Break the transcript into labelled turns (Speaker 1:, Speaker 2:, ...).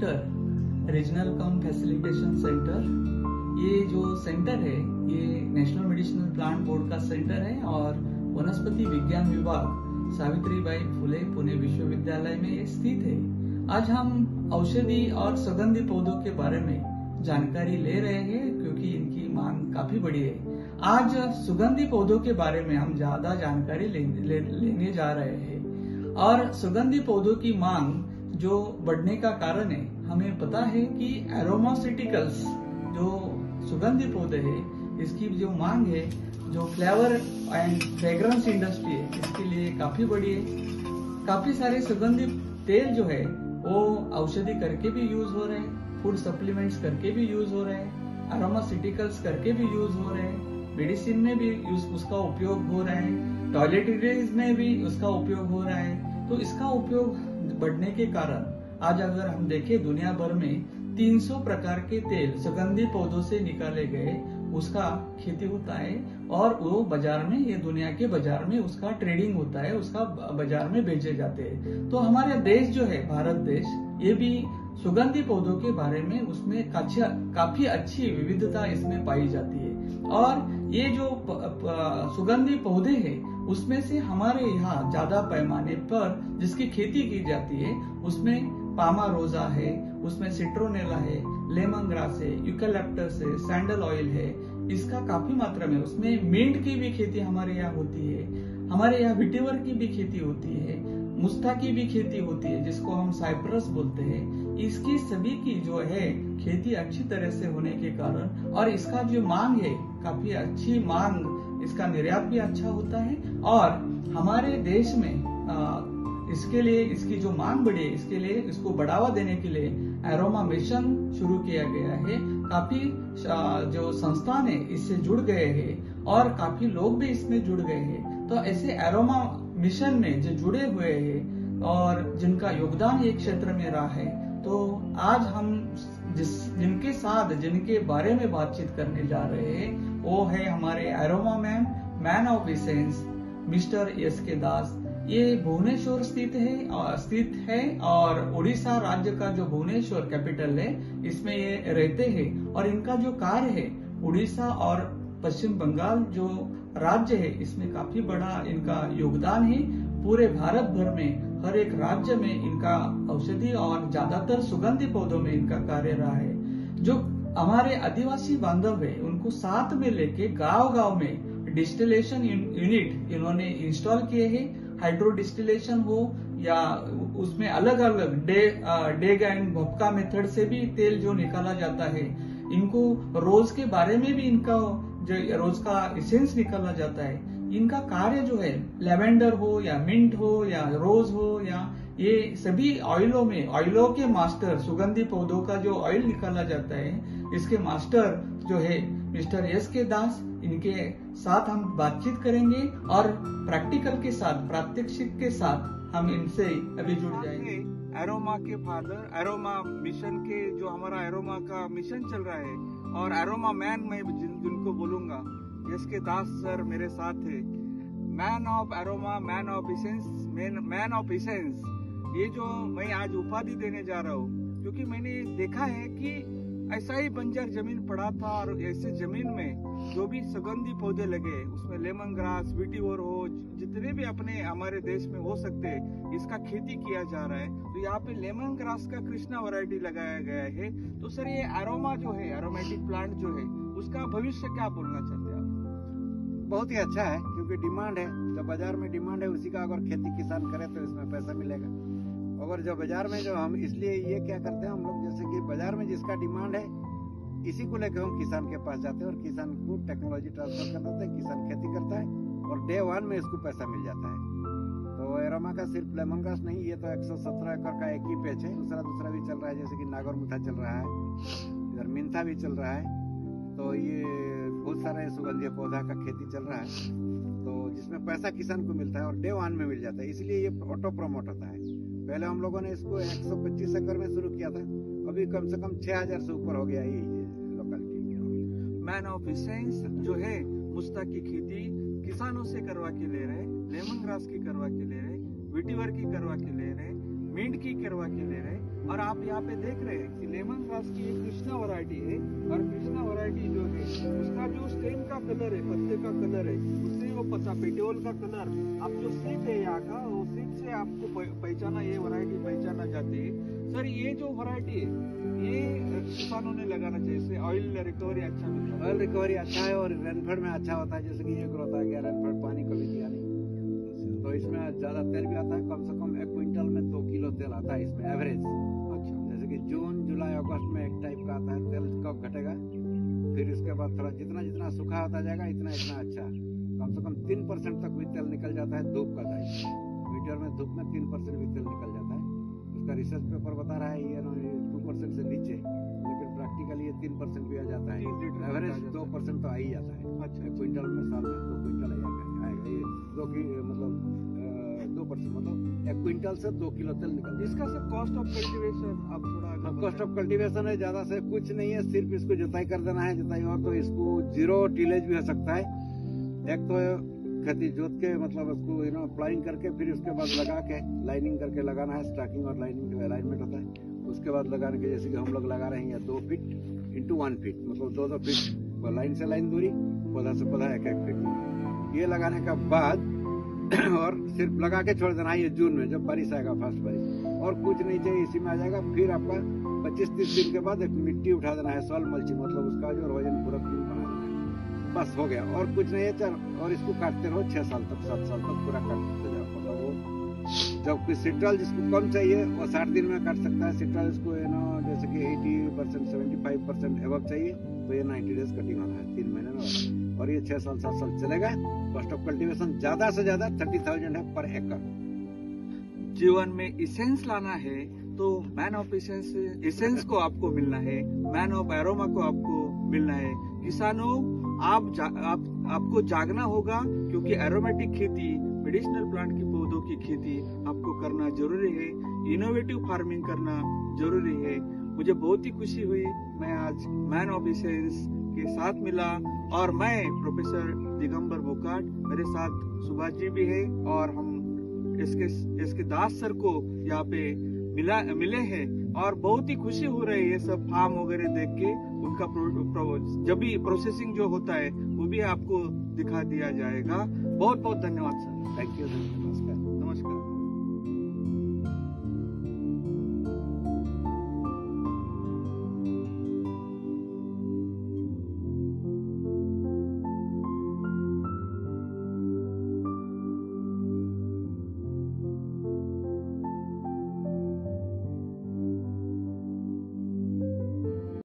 Speaker 1: Centre, regional कम facilitation centre, ये जो centre है ये नेशनल मेडिसिनल प्लांट बोर्ड का सेंटर है और वनस्पति विज्ञान विभाग सावित्रीबाई फुले पुणे विश्वविद्यालय में ये स्थित है। आज हम औषधि और सुगंधी पौधों के बारे में जानकारी ले रहे हैं क्योंकि इनकी मांग काफी बड़ी है। आज सुगंधी पौधों के बारे में हम ज्यादा जानकारी लेने जा रहे हैं और सुगंधी पौधों की मांग जो बढ़ने का कारण है, हमें पता है कि एरोमास्यूटिकल्स जो सुगंधी पौधे हैं इसकी जो मांग है, जो फ्लेवर एंड फ्रेग्रेंस इंडस्ट्री है इसके लिए काफी बड़ी है। काफी सारे सुगंधी तेल जो है वो औषधि करके भी यूज हो रहे हैं, फूड सप्लीमेंट्स करके भी यूज हो रहे हैं, एरोमास्यूटिकल्स करके भी यूज हो रहे हैं, मेडिसिन में भी उसका उपयोग हो रहा है, टॉयलेटरीज में भी उसका उपयोग हो रहा है। तो इसका उपयोग बढ़ने के कारण आज अगर हम देखें दुनिया भर में 300 प्रकार के तेल सुगंधी पौधों से निकाले गए उसका खेती होता है और वो बाजार में, ये दुनिया के बाजार में उसका ट्रेडिंग होता है, उसका बाजार में बेचे जाते हैं। तो हमारे देश जो है भारत देश, ये भी सुगंधी पौधों के बारे में उसमें काफी अच्छी विविधता इसमें पाई जाती है। और ये जो सुगंधी पौधे हैं उसमें से हमारे यहाँ ज्यादा पैमाने पर जिसकी खेती की जाती है उसमें पामा रोजा है, उसमें सिट्रोनेला है, लेमन ग्रास है, यूकैलिप्टस है, सैंडल ऑयल है, इसका काफी मात्रा में। उसमें मिंट की भी खेती हमारे यहाँ होती है, हमारे यहाँ विटिवर की भी खेती होती है, मुस्ता की भी खेती होती है जिसको हम साइप्रस बोलते हैं। इसकी सभी की जो है खेती अच्छी तरह से होने के कारण और इसका जो मांग है काफी अच्छी मांग, इसका निर्यात भी अच्छा होता है और हमारे देश में इसके लिए इसकी जो मांग बढ़ी है इसके लिए इसको बढ़ावा देने के लिए एरोमा मिशन शुरू किया गया है। काफी जो संस्थान है इससे जुड़ गए हैं और काफी लोग भी इसमें जुड़ गए हैं। तो ऐसे एरोमा मिशन में जो जुड़े हुए हैं और जिनका योगदान एक क्षेत्र में रहा है, तो आज हम जिनके साथ जिनके बारे में बातचीत करने जा रहे हैं वो है हमारे aroma man of essence mister S K. Das. ये भुवनेश्वर स्थित है और उड़ीसा राज्य का जो भुवनेश्वर कैपिटल है इसमें ये रहते हैं और इनका जो कार्य है उड़ीसा और पश्चिम बंगाल जो राज्य है इसमें काफी बड़ा इनका योगदान है। पूरे भारत भर में हर एक राज्य में इनका औषधि और ज्यादातर सुगंधी पौधों में इनका कार्य रहा है। जो हमारे आदिवासी बांधव है उनको साथ में लेके गांव में डिस्टिलेशन यूनिट इन्होंने इंस्टॉल किए हैं। हाइड्रो डिस्टिलेशन हो या उसमें अलग अलग डेग एंड भपका मेथड से भी तेल जो निकाला जाता है, इनको रोज के बारे में भी इनका जो रोज का एसेंस निकाला जाता है। इनका कार्य जो है लेवेंडर हो या मिंट हो या रोज हो या ये सभी ऑयलों के मास्टर, सुगंधी पौधों का जो ऑयल निकाला जाता है इसके मास्टर जो है मिस्टर एस.के. दास, इनके साथ हम बातचीत करेंगे और प्रैक्टिकल के साथ, प्रात्यक्षिक के साथ हम इनसे अभी जुड़ जाएंगे।
Speaker 2: एरोमा के फादर, एरोमा मिशन के जो हमारा एरोमा का मिशन चल रहा है और एरोमा मैन मैं जिनको बोलूंगा, एस.के. दास सर मेरे साथ है। Man of aroma, man of essence, man of essence, ये जो मैं आज उपाधि देने जा रहा हूँ क्योंकि मैंने देखा है कि ऐसा ही बंजर जमीन पड़ा था और ऐसे जमीन में जो भी सुगंधी पौधे लगे उसमें लेमन ग्रास, विटिवर हो, जितने भी अपने हमारे देश में हो सकते हैं इसका खेती किया जा रहा है। तो यहाँ पे लेमन ग्रास का कृष्णा वैरायटी लगाया गया है। तो सर ये एरोमा जो है, एरोमेटिक प्लांट जो है, उसका भविष्य क्या बोलना चाहते हैं आप?
Speaker 3: बहुत ही अच्छा है क्योंकि डिमांड है, जब बाजार में डिमांड है उसी का अगर खेती किसान करे तो इसमें पैसा मिलेगा। अगर जो बाजार में जो हम इसलिए ये क्या करते हैं हम लोग, जैसे कि बाजार में जिसका डिमांड है इसी को लेकर हम किसान के पास जाते हैं और किसान को टेक्नोलॉजी ट्रांसफर कर देते हैं, किसान खेती करता है और डे 1 में इसको पैसा मिल जाता है। तो एरोमा का सिर्फ लेमन ग्रास नहीं, ये तो 117 एकड़ का एक ही पैच है, दूसरा भी चल रहा है, जैसे कि नागरमुथा चल रहा है, इधर मिंथा भी चल रहा है। तो ये बहुत सारे सुगंधीय पौधा का खेती चल रहा है तो जिसमें पैसा किसान को मिलता है और डे 1 में मिल जाता है, इसलिए ये ऑटो प्रमोट होता है। पहले हम लोगों ने इसको 125 एकड़ में शुरू किया था, अभी कम से कम 6000 से ऊपर हो गया ये लोकेलिटी।
Speaker 2: मैन ऑफ एसेंस जो है मुस्ता की खेती किसानों से करवा के ले रहे, लेमन ग्रास की करवा के ले रहे, विटिवर की करवा के ले रहे, मिंट की करवा के ले रहे हैं। और आप यहाँ पे देख रहे हैं कि लेमन ग्रास की एक कृष्णा वैरायटी है, और कृष्णा वैरायटी जो है उसका जो स्टेम का कलर है, पत्ते का कलर है, उससे वो पत्ता पेटियोल का कलर, आप जो सीट है यहाँ का, वो सीट से आपको पहचाना, ये वैरायटी पहचाना जाती है। सर ये जो वैरायटी है ये किसानों ने लगाना चाहिए, इससे ऑयल रिकवरी अच्छा मिलता है।
Speaker 3: ऑयल रिकवरी अच्छा है और रेनफेड में अच्छा होता है। जैसे कि ये ग्रोथ आ गया, रेनफेड पानी कभी दिया नहीं तो इसमें ज्यादा तेल भी आता है। कम से कम 1 क्विंटल में 2 किलो तेल आता है इसमें एवरेज।
Speaker 2: अच्छा,
Speaker 3: जैसे कि जून जुलाई अगस्त में एक टाइप का आता है तेल, कब घटेगा फिर इसके बाद थोड़ा जितना जितना सूखा होता जाएगा इतना इतना अच्छा। कम से कम 3% तक भी तेल निकल जाता है धूप का टाइम। मीटर में धूप में 3% भी तेल निकल जाता है। उसका रिसर्च पेपर बता रहा है ये 2% से नीचे, लेकिन प्रैक्टिकली ये 3% भी आ जाता है। एवरेज 2% तो आ ही जाता है।
Speaker 2: अच्छा,
Speaker 3: क्विंटल में साल में 2 क्विंटल आएगा ये 2 की मतलब 2% मतलब 1 क्विंटल से 2 किलो तेल निकल।
Speaker 2: इसका सर कॉस्ट ऑफ कल्टीवेशन आप थोड़ा
Speaker 3: कॉस्ट ऑफ कल्टीवेशन है ज्यादा से कुछ नहीं है, सिर्फ इसको जुताई कर देना है। जुताई और तो इसको 0 टिलेज भी हो सकता है। एक तो खेती जोत के मतलब उसको प्लाइंग करके फिर उसके बाद लगा के लाइनिंग करके लगाना है। स्टार्टिंग और लाइनिंग का अलाइनमेंट होता है। उसके बाद लगाने के जैसे कि हम लोग लगा रहे हैं 2 फीट इंटू 1 फीट मतलब 2-2 फीट लाइन से लाइन दूरी, पौधा से पौधा 1-1 फीट। ये लगाने का बाद और सिर्फ लगा के छोड़ देना है। ये जून में जब बारिश आएगा, फर्स्ट बारिश, और कुछ नहीं चाहिए इसी में आ जाएगा। फिर आपका 25-30 दिन के बाद एक मिट्टी उठा देना है, सॉइल मल्चिंग मतलब उसका जो रोजन पूरा बना देना है, बस हो गया। और कुछ नहीं है चल। और इसको काटते रहो 6 साल तक 7 साल तक पूरा काटते जाओ। मतलब वो जब कोई सिट्रल जिसको कम चाहिए वो 60 दिन में काट सकता है। सिट्रल इसको जैसे कि 80% 75% एबव चाहिए तो ये 90 डेज कटिंग होना है, 3 महीने में। और ये 6 साल 7 साल चलेगा। कॉस्ट ऑफ कल्टीवेशन ज्यादा से ज्यादा 30,000 है पर एकड़।
Speaker 2: जीवन में इसेंस लाना है तो मैन ऑफ इसेंस को आपको मिलना है, मैन ऑफ एरोमा को आपको मिलना है। किसानों आपको जागना होगा, क्योंकि एरोमेटिक खेती, मेडिसिनल प्लांट की पौधों की खेती आपको करना जरूरी है। इनोवेटिव फार्मिंग करना जरूरी है। मुझे बहुत ही खुशी हुई, मैं आज मैन ऑफ इसेंस के साथ मिला। और मैं प्रोफेसर दिगंबर बोकाट, मेरे साथ सुभाष जी भी है, और हम इसके दास सर को यहाँ पे मिले हैं। और बहुत ही खुशी हो रही है ये सब फार्म वगैरह देख के। उनका जब भी प्रोसेसिंग जो होता है वो भी आपको दिखा दिया जाएगा। बहुत बहुत धन्यवाद सर।
Speaker 3: थैंक यू, नमस्कार।